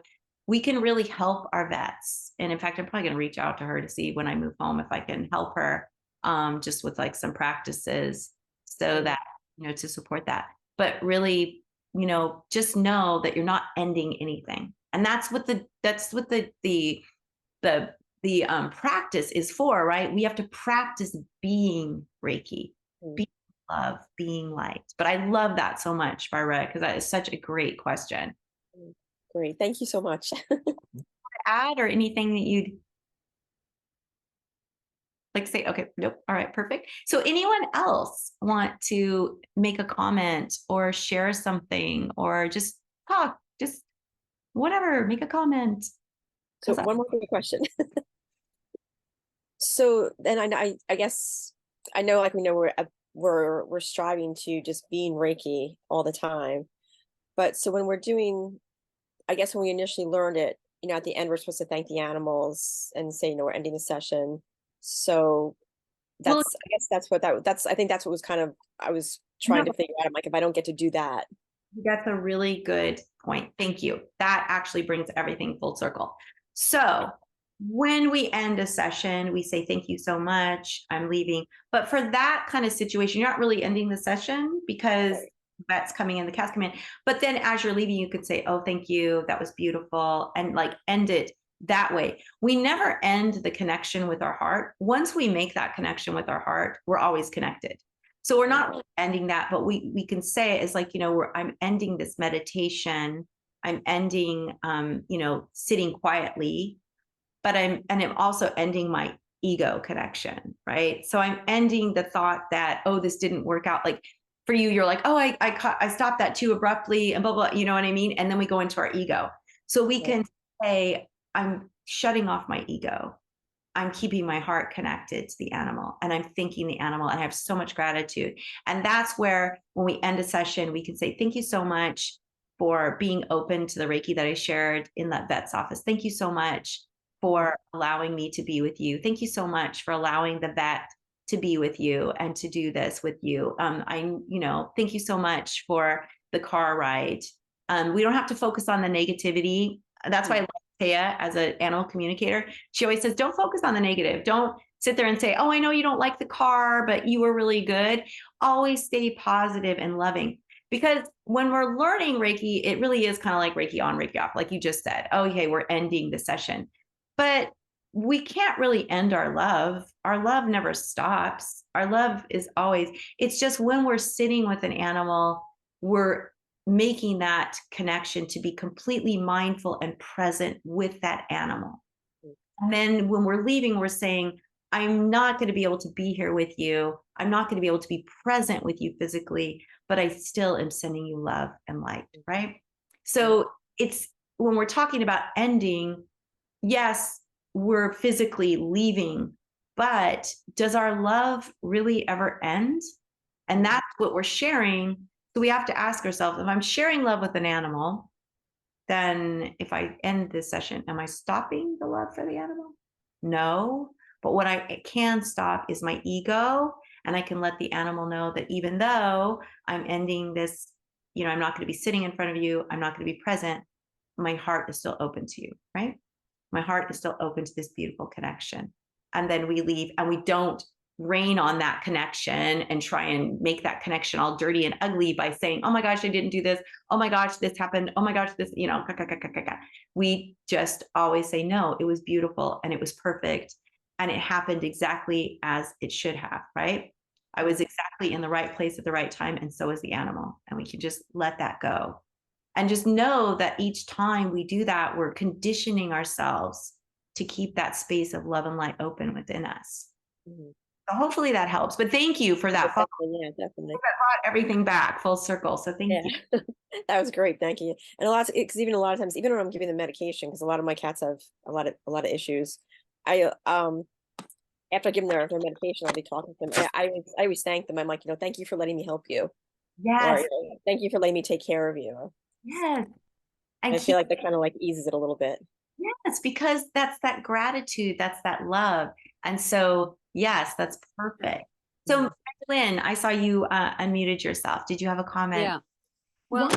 we can really help our vets. And in fact, I'm probably going to reach out to her to see when I move home if I can help her just with like some practices, so that to support that. But really, just know that you're not ending anything. And that's what the practice is for, right? We have to practice being Reiki, being love, being light. But I love that so much, Barbara, because that is such a great question. Great. Thank you so much. Add or anything that you'd like say? Okay, nope. All right, perfect. So anyone else want to make a comment or share something or just talk, just whatever, make a comment. So one more quick question. So then I guess I know, like, we know we're striving to just be in Reiki all the time, but so when we're doing, I guess when we initially learned it, at the end we're supposed to thank the animals and say, we're ending the session. So I guess that's what I think that's what was kind of, I was trying to figure out. I'm like, if I don't get to do that. That's a really good point. Thank you. That actually brings everything full circle. So when we end a session, we say, thank you so much, I'm leaving. But for that kind of situation, you're not really ending the session because that's coming in, the cat's coming in. But then as you're leaving, you could say, oh, thank you, that was beautiful, and like end it that way. We never end the connection with our heart. Once we make that connection with our heart, we're always connected. So we're not really ending that, but we can say it as like, I'm ending this meditation. I'm ending, sitting quietly but I'm also ending my ego connection, right? So I'm ending the thought that, oh, this didn't work out. Like for you, you're like, oh, I stopped that too abruptly and blah, blah, you know what I mean? And then we go into our ego. So we can say, I'm shutting off my ego. I'm keeping my heart connected to the animal, and I'm thanking the animal, and I have so much gratitude. And that's where, when we end a session, we can say, thank you so much for being open to the Reiki that I shared in that vet's office. Thank you so much for allowing me to be with you. Thank you so much for allowing the vet to be with you and to do this with you. Thank you so much for the car ride. We don't have to focus on the negativity. That's why I like Taya as an animal communicator. She always says, don't focus on the negative. Don't sit there and say, oh, I know you don't like the car, but you were really good. Always stay positive and loving. Because when we're learning Reiki, it really is kind of like Reiki on, Reiki off, like you just said. Oh, okay, we're ending the session. But we can't really end our love. Our love never stops. Our love is always, it's just when we're sitting with an animal, we're making that connection to be completely mindful and present with that animal. And then when we're leaving, we're saying, I'm not going to be able to be here with you. I'm not going to be able to be present with you physically, but I still am sending you love and light, right? So it's when we're talking about ending, yes, we're physically leaving, but does our love really ever end? And that's what we're sharing. So we have to ask ourselves, if I'm sharing love with an animal, then if I end this session, am I stopping the love for the animal? No. But what I can stop is my ego. And I can let the animal know that even though I'm ending this, I'm not going to be sitting in front of you, I'm not going to be present, my heart is still open to you, right? My heart is still open to this beautiful connection. And then we leave, and we don't rain on that connection and try and make that connection all dirty and ugly by saying, oh my gosh, I didn't do this. Oh my gosh, this happened. Oh my gosh, this, we just always say, no, it was beautiful and it was perfect. And it happened exactly as it should have, right? I was exactly in the right place at the right time. And so is the animal. And we can just let that go. And just know that each time we do that, we're conditioning ourselves to keep that space of love and light open within us. Mm-hmm. So hopefully that helps. But thank you for that. Yeah, definitely. That brought everything back full circle. So thank you. That was great. Thank you. And because even a lot of times, even when I'm giving them medication, because a lot of my cats have a lot of issues, I after I give them their medication, I'll be talking to them. I always thank them. I'm like, thank you for letting me help you. Yes. Or, thank you for letting me take care of you. Yes. I feel like that kind of like eases it a little bit. Yes, because that's that gratitude, that's that love. And so, yes, that's perfect. So, Lynn, I saw you unmuted yourself. Did you have a comment? Yeah. Well,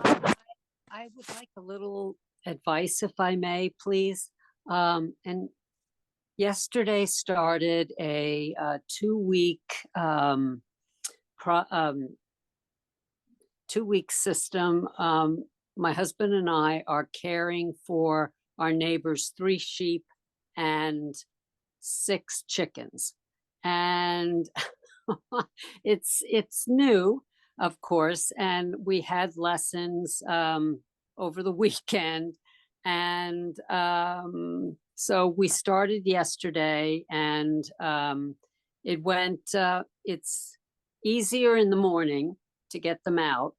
I would like a little advice, if I may, please. And yesterday started a 2-week 2-week system. My husband and I are caring for our neighbors' 3 sheep and 6 chickens. And it's new, of course, and we had lessons over the weekend. And so we started yesterday, and it went, it's easier in the morning to get them out,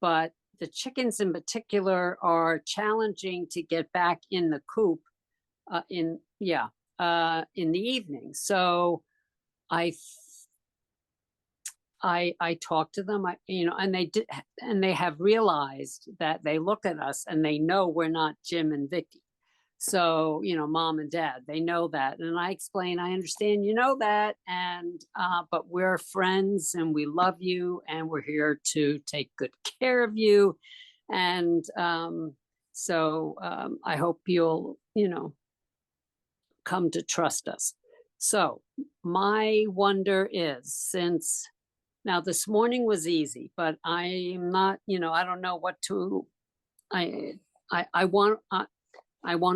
but the chickens in particular are challenging to get back in the coop in the evening. So I talked to them, and they have realized that they look at us and they know we're not Jim and Vicky. So, mom and dad, they know that. And I explain, I understand, that. And, but we're friends and we love you and we're here to take good care of you. And, so, I hope you'll, come to trust us. So my wonder is, since now this morning was easy, but I'm not, I don't know what to, I want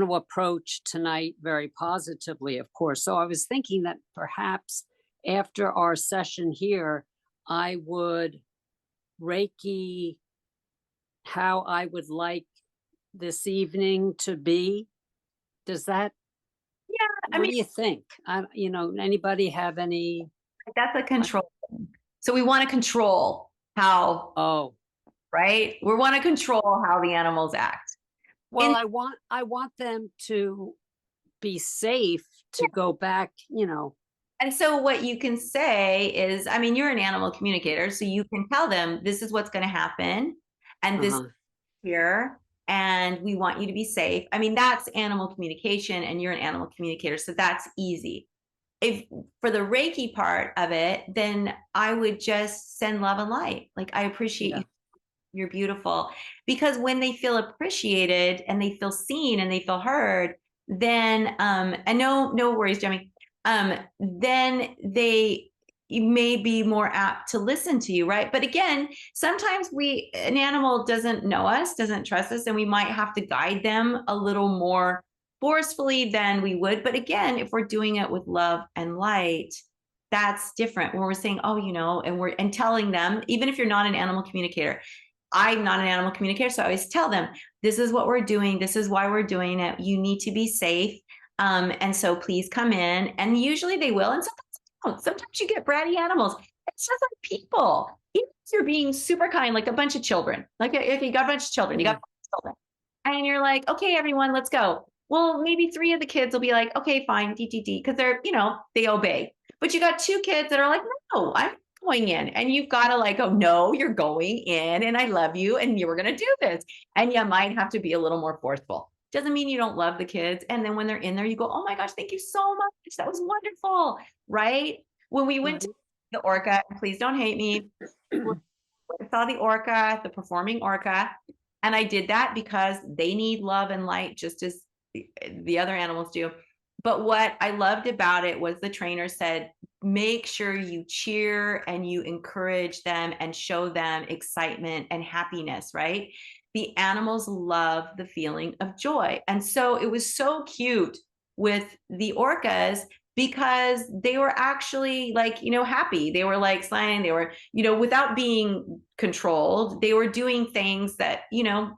to approach tonight very positively, of course. So I was thinking that perhaps after our session here, I would Reiki how I would like this evening to be. Does that I What mean, do you think? Anybody have any? that's a control thing. So we want to control how, Oh, right? We want to control how the animals act. well, And I want them to be safe to go back, And so what you can say is, I mean, you're an animal communicator, so you can tell them this is what's going to happen and this uh-huh. here, and we want you to be safe. I mean, that's animal communication, and you're an animal communicator, so that's easy. If for the Reiki part of it, then I would just send love and light. Like, I appreciate Yeah. you. You're beautiful. Because when they feel appreciated and they feel seen and they feel heard, then and no worries, Jemmy. Then they may be more apt to listen to you, right? But again, sometimes an animal doesn't know us, doesn't trust us, and we might have to guide them a little more forcefully than we would. But again, if we're doing it with love and light, that's different. When we're saying, oh, and telling them, even if you're not an animal communicator, I'm not an animal communicator, so I always tell them, this is what we're doing. This is why we're doing it. You need to be safe. And so please come in. And usually they will. And sometimes they don't. Sometimes you get bratty animals. It's just like people. Even if you're being super kind, like a bunch of children. Like if you got a bunch of children, you got children. And you're like, okay, everyone, let's go. Well, maybe 3 of the kids will be like, okay, fine, DTD, because they're, they obey. But you got 2 kids that are like, no, I'm going in, and you've got to like, oh no, you're going in, and I love you, and you were going to do this, and you might have to be a little more forceful. Doesn't mean you don't love the kids. And then when they're in there, you go, oh my gosh, thank you so much, that was wonderful, right? When we went to the orca, please don't hate me, I saw the orca, the performing orca, and I did that because they need love and light just as the other animals do. But what I loved about it was the trainer said, make sure you cheer and you encourage them and show them excitement and happiness, right? The animals love the feeling of joy. And so it was so cute with the orcas because they were actually like, happy. They were like smiling. They were, without being controlled, they were doing things that,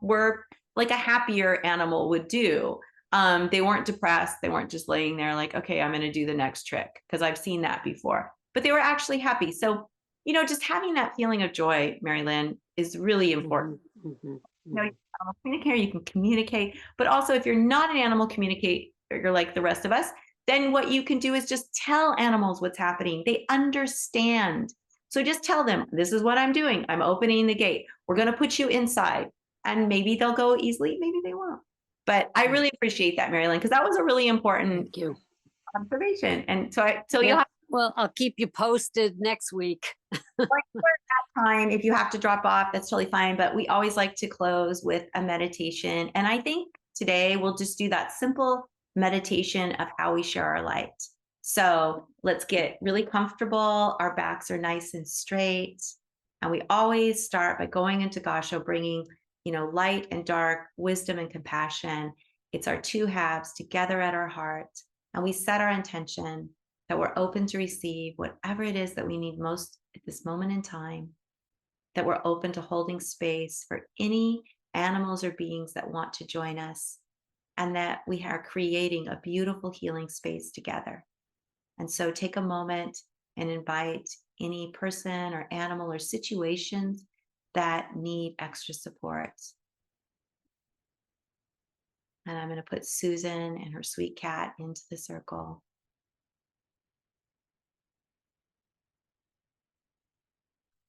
were like a happier animal would do. They weren't depressed. They weren't just laying there like, okay, I'm going to do the next trick, because I've seen that before. But they were actually happy. So, just having that feeling of joy, Mary Lynn, is really important. You're an animal communicator, you can communicate, but also if you're not an animal communicator, you're like the rest of us, then what you can do is just tell animals what's happening. They understand. So just tell them, this is what I'm doing. I'm opening the gate. We're going to put you inside. And maybe they'll go easily, maybe they won't. But I really appreciate that, Mary Lynn, because that was a really important Thank you. observation. And so you'll Yeah. have Well, I'll keep you posted next week. time. If you have to drop off, that's totally fine. But we always like to close with a meditation. And I think today we'll just do that simple meditation of how we share our light. So let's get really comfortable. Our backs are nice and straight. And we always start by going into Gasho, bringing, light and dark, wisdom and compassion. It's our 2 halves together at our heart. And we set our intention that we're open to receive whatever it is that we need most at this moment in time, that we're open to holding space for any animals or beings that want to join us, and that we are creating a beautiful healing space together. And so take a moment and invite any person or animal or situations that need extra support. And I'm going to put Susan and her sweet cat into the circle.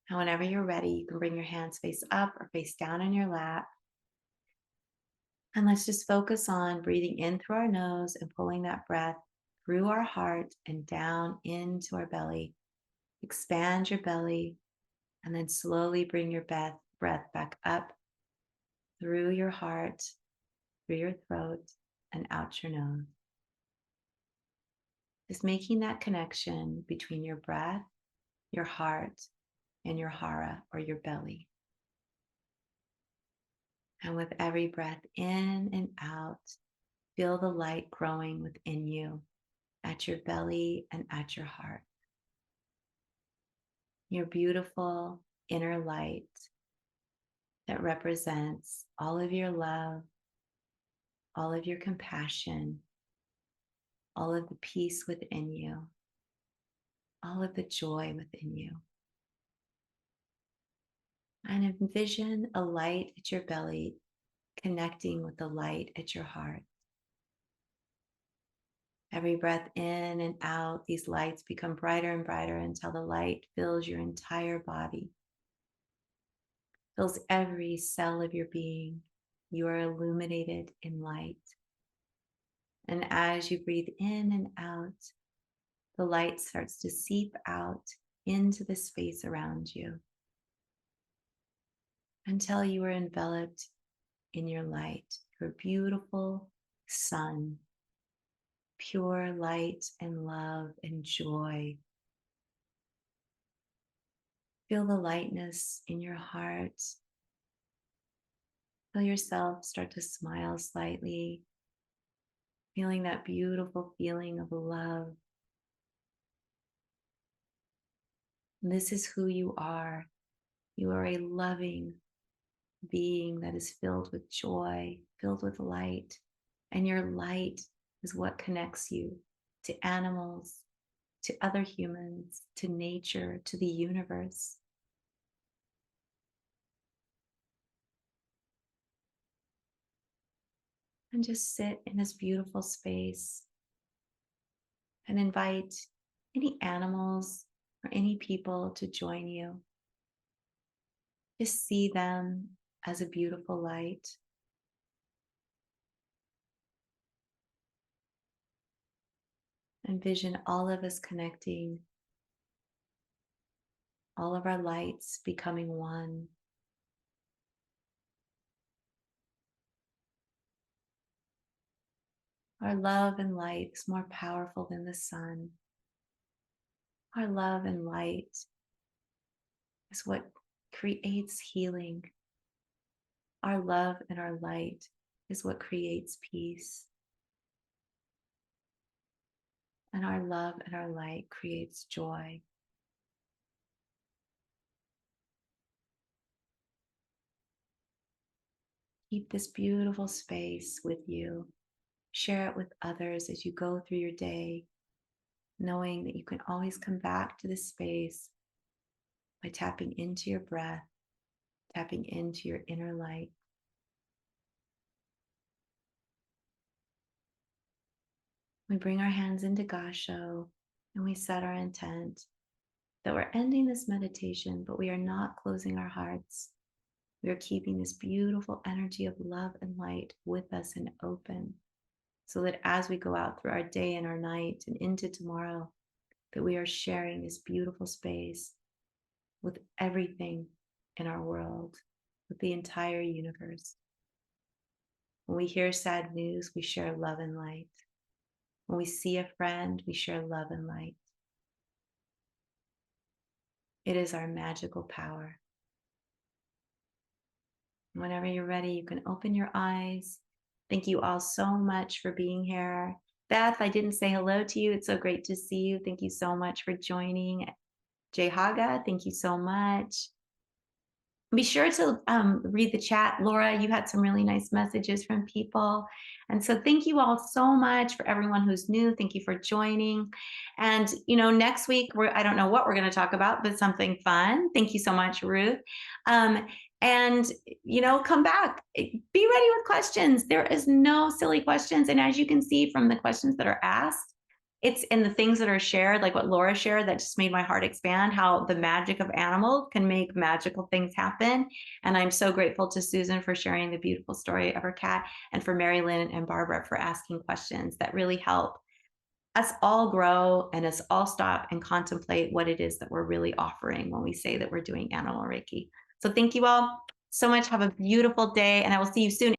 And whenever you're ready, you can bring your hands face up or face down in your lap. And let's just focus on breathing in through our nose and pulling that breath through our heart and down into our belly. Expand your belly, and then slowly bring your breath back up through your heart, through your throat, and out your nose. Just making that connection between your breath, your heart, and your hara, or your belly. And with every breath in and out, feel the light growing within you, at your belly and at your heart. Your beautiful inner light that represents all of your love, all of your compassion, all of the peace within you, all of the joy within you. And envision a light at your belly connecting with the light at your heart. Every breath in and out, these lights become brighter and brighter until the light fills your entire body, fills every cell of your being. You are illuminated in light. And as you breathe in and out, the light starts to seep out into the space around you until you are enveloped in your light, your beautiful sun, pure light and love and joy. Feel the lightness in your heart. Feel yourself start to smile slightly, feeling that beautiful feeling of love. And this is who you are. You are a loving being that is filled with joy, filled with light. And your light is what connects you to animals, to other humans, to nature, to the universe. And just sit in this beautiful space and invite any animals or any people to join you. Just see them as a beautiful light. Envision all of us connecting, all of our lights becoming one. Our love and light is more powerful than the sun. Our love and light is what creates healing. Our love and our light is what creates peace. And our love and our light creates joy. Keep this beautiful space with you. Share it with others as you go through your day, knowing that you can always come back to this space by tapping into your breath, tapping into your inner light. We bring our hands into Gasho and we set our intent that we're ending this meditation, but we are not closing our hearts. We are keeping this beautiful energy of love and light with us and open, so that as we go out through our day and our night and into tomorrow, that we are sharing this beautiful space with everything in our world, with the entire universe. When we hear sad news, we share love and light. When we see a friend, we share love and light. It is our magical power. Whenever you're ready, you can open your eyes. Thank you all so much for being here. Beth, I didn't say hello to you. It's so great to see you. Thank you so much for joining. Jay Haga, thank you so much. Be sure to read the chat. Laura, you had some really nice messages from people. And so thank you all so much for everyone who's new. Thank you for joining. And, next week, I don't know what we're going to talk about, but something fun. Thank you so much, Ruth. And, come back. Be ready with questions. There is no silly questions. And as you can see from the questions that are asked, it's in the things that are shared, like what Laura shared, that just made my heart expand, how the magic of animals can make magical things happen. And I'm so grateful to Susan for sharing the beautiful story of her cat, and for Mary Lynn and Barbara for asking questions that really help us all grow and us all stop and contemplate what it is that we're really offering when we say that we're doing Animal Reiki. So thank you all so much. Have a beautiful day, and I will see you soon.